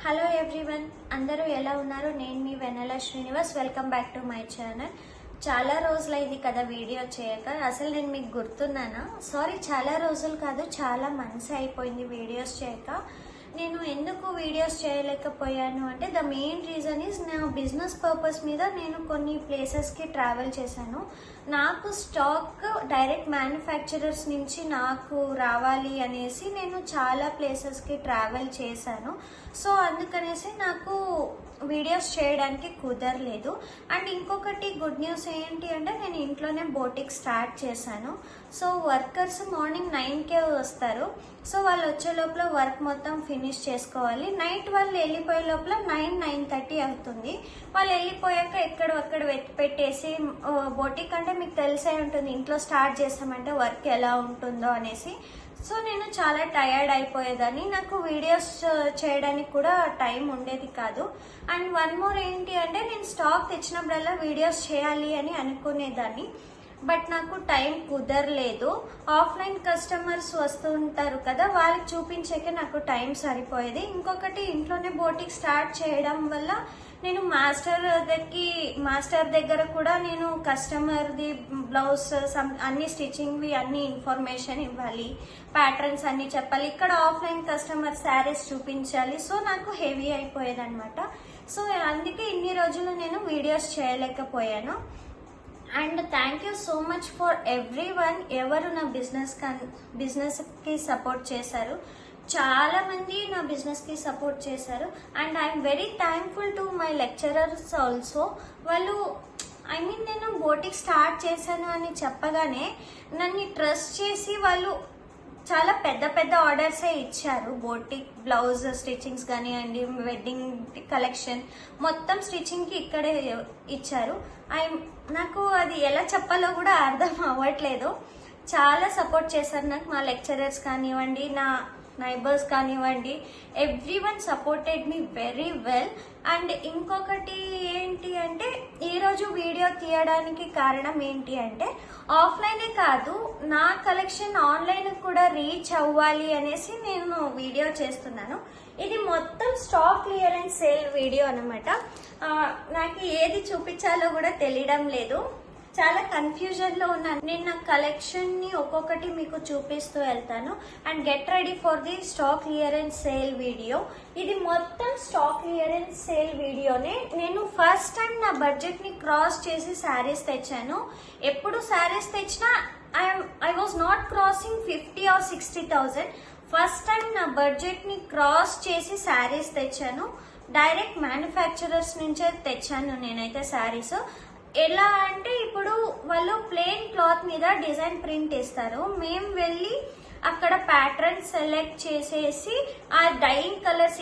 Hello everyone, అందరూ ఎలా ఉన్నారు? నేను మీ Vennela Srinivas. Welcome back to my channel. చాలా రోజులైంది కదా వీడియో చేయక. అసలు నేను మీకు గుర్తున్నానా? సారీ, చాలా రోజులు కాదు, చాలా మంత్స్ అయిపోయింది వీడియోస్ చేయక. నేను ఎందుకు వీడియోస్ చేయలేకపోయాను అంటే ద మెయిన్ రీజన్ ఈజ్ నా బిజినెస్ పర్పస్ మీద నేను కొన్ని ప్లేసెస్కి ట్రావెల్ చేశాను. నాకు స్టాక్ డైరెక్ట్ మ్యానుఫ్యాక్చరర్స్ నుంచి నాకు రావాలి అనేసి నేను చాలా ప్లేసెస్కి ట్రావెల్ చేశాను. సో అందుకనేసి నాకు వీడియోస్ చేయడానికి కుదరలేదు. అండ్ ఇంకొకటి గుడ్ న్యూస్ ఏంటి అంటే నేను ఇంట్లోనే బోటిక్ స్టార్ట్ చేశాను. సో వర్కర్స్ మార్నింగ్ 9కే వస్తారు. సో వాళ్ళు వచ్చే లోపల వర్క్ మొత్తం ఫినిష్ చేసుకోవాలి. నైట్ వాళ్ళు వెళ్ళిపోయే లోపల 9-9:30 అవుతుంది. వాళ్ళు వెళ్ళిపోయాక ఎక్కడొక్కడ పెట్టేసి బోటిక్ అంటే మీకు తెలిసే ఉంటుంది, ఇంట్లో స్టార్ట్ చేసామంటే వర్క్ ఎలా ఉంటుందో అనేసి. సో నేను చాలా టయర్డ్ అయిపోయేదాన్ని, నాకు వీడియోస్ చేయడానికి కూడా టైం ఉండేది కాదు. అండ్ వన్ మోర్ ఏంటి అంటే నేను స్టాక్ తెచ్చినప్పుడల్లా వీడియోస్ చేయాలి అని అనుకునేదాన్ని, బట్ నాకు టైం కుదరలేదు. ఆఫ్లైన్ కస్టమర్స్ వస్తూ ఉంటారు కదా, వాళ్ళకి చూపించేకే నాకు టైం సరిపోయేది. ఇంకొకటి ఇంట్లోనే బోటిక్ స్టార్ట్ చేయడం వల్ల నేను మాస్టర్ దగ్గర కూడా నేను కస్టమర్ది బ్లౌజ్ అన్ని స్టిచ్చింగ్వి అన్ని ఇన్ఫర్మేషన్ ఇవ్వాలి, ప్యాటర్న్స్ అన్ని చెప్పాలి. ఇక్కడ ఆఫ్లైన్ కస్టమర్ శారీస్ చూపించాలి. సో నాకు హెవీ అయిపోయేది అనమాట. సో అందుకే ఇన్ని రోజులు నేను వీడియోస్ చేయలేకపోయాను. And thank you so much for every one, ఎవరు నా బిజినెస్కి సపోర్ట్ చేశారు. చాలా మంది నా బిజినెస్కి సపోర్ట్ చేశారు. And I'm very thankful to my lecturers also. వాళ్ళు నేను బోటిక్ స్టార్ట్ చేశాను అని చెప్పగానే నన్ను ట్రస్ట్ చేసి వాళ్ళు చాలా పెద్ద పెద్ద ఆర్డర్సే ఇచ్చారు. బోటిక్ బ్లౌజ్ స్టిచ్చింగ్స్ కానివ్వండి, వెడ్డింగ్ కలెక్షన్ మొత్తం స్టిచ్చింగ్కి ఇక్కడే ఇచ్చారు. నాకు అది ఎలా చెప్పాలో కూడా అర్థం అవ్వట్లేదు. చాలా సపోర్ట్ చేశారు నాకు మా లెక్చరర్స్ కానివ్వండి, నా నైబర్స్ కానివ్వండి. Everyone supported me very well. And ఇంకొకటి ఏంటి అంటే ఈరోజు వీడియో తీయడానికి కారణం ఏంటి అంటే ఆఫ్లైనే కాదు, నా కలెక్షన్ ఆన్లైన్ కూడా రీచ్ అవ్వాలి అనేసి నేను వీడియో చేస్తున్నాను. ఇది మొత్తం స్టాక్ క్లియరెన్స్ సేల్ వీడియో అనమాట. నాకు ఏది చూపించాలో కూడా తెలియడం లేదు, చాలా కన్ఫ్యూజన్ లో ఉన్నాను. నేను నా కలెక్షన్ ని ఒక్కొక్కటి మీకు చూపిస్తూ వెళ్తాను. And get ready for the stock clearance sale video. ఇది మొత్తం స్టాక్ క్లియరెన్స్ సేల్ వీడియోనే. నేను ఫస్ట్ టైం నా బడ్జెట్ ని క్రాస్ చేసి శారీస్ తెచ్చాను. ఎప్పుడు శారీస్ తెచ్చినా I was not crossing 50 or 60,000. First time నా బడ్జెట్ ని క్రాస్ చేసి శారీస్ తెచ్చాను. డైరెక్ట్ మ్యానుఫ్యాక్చరర్స్ నుంచే తెచ్చాను నేనైతే శారీస్. ఎలా అంటే ఇప్పుడు వాళ్ళు ప్లెయిన్ క్లాత్ మీద డిజైన్ ప్రింట్ ఇస్తారు. మేము వెళ్ళి అక్కడ ప్యాటర్న్ సెలెక్ట్ చేసేసి ఆ డైయింగ్ కలర్స్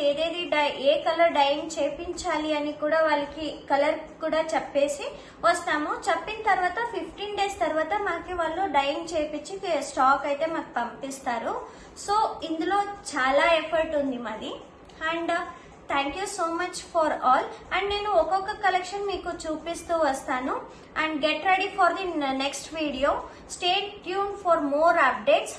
ఏ కలర్ డైయింగ్ చేపించాలి అని కూడా వాళ్ళకి కలర్ కూడా చెప్పేసి వస్తాము. చెప్పిన తర్వాత 15 days తర్వాత మాకు వాళ్ళు డైయింగ్ చేపించి స్టాక్ అయితే మాకు పంపిస్తారు. సో ఇందులో చాలా ఎఫర్ట్ ఉంది మాది. And thank you so much for all. And నేను ఒక్కొక్క కలెక్షన్ మీకు చూపిస్తూ వస్తాను. And get ready for the next video. Stay tune for more updates.